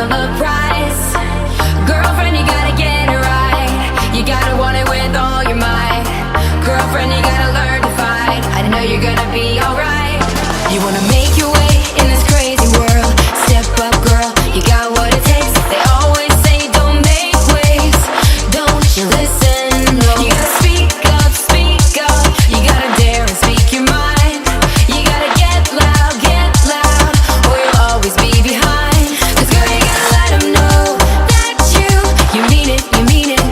the price. Girlfriend, you gotta get it right. You gotta want it with all your might. Girlfriend, you gotta learn to fight. I know you're gonna be alright. You wanna make your way in this crazy world. Step up, girl, you got what it takes. They always say don't make waves. Don't you listen? No. You gotta speak up, speak up. You gotta dare and speak your mind. You gotta get loud, or you'll always be behind. 'Cause girl, you gotta let them know that you mean it, you mean it.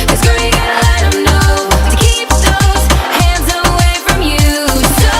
'Cause girl, you gotta let them know to keep those hands away from you. So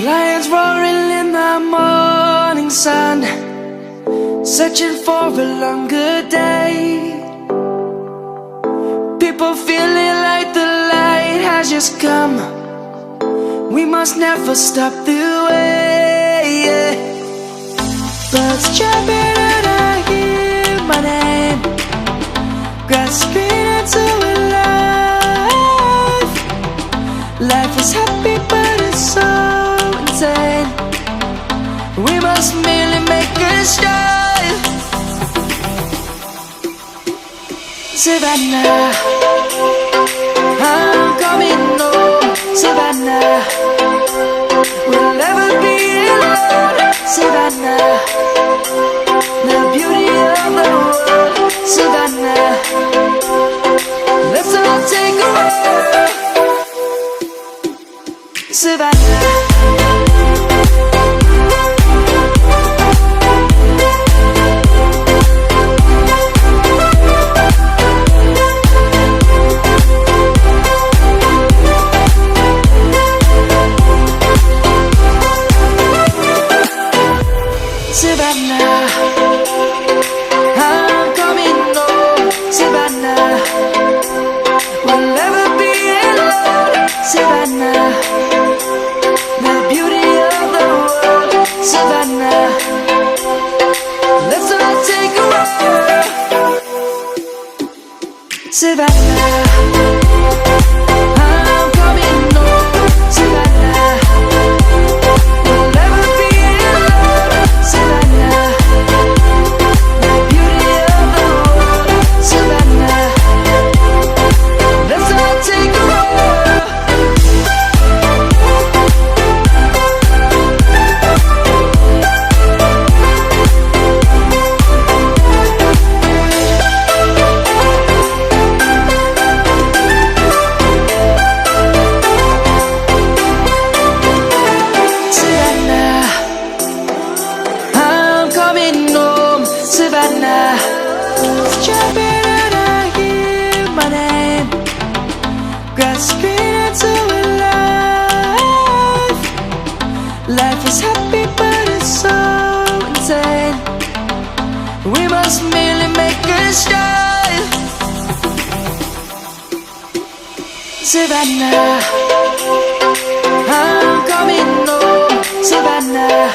Lions roaring in the morning sun, searching for a longer day. People feeling like the light has just come. We must never stop the way. Birds chirping and I hear my name, grasping into a life. Life is happy but it's so insane. We must merely make a start. Savannah, I'm coming home. Savannah, we'll never be alone. Savannah, the beauty of the world. Savannah, let's all take a walk. Savannah, Savannah, I'm coming home. Savannah, we'll never be alone. Savannah, the beauty of the world. Savannah, let's all take a walk. Savannah, I'm coming home. Savannah, we'll never be alone. Savannah, the beauty of the world. Savannah, let's all take a walk. Savannah, I'm coming home. Savannah, it's jumping and I hear my name, grasping into a life. Life is happy but it's so insane. We must merely make a start. Savannah, I'm coming home. Savannah,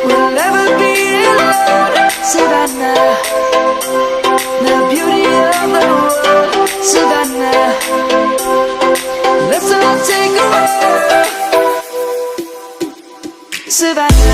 we'll never be alone. Savannah, the beauty of the world. Savannah, let's all take a walk. Savannah.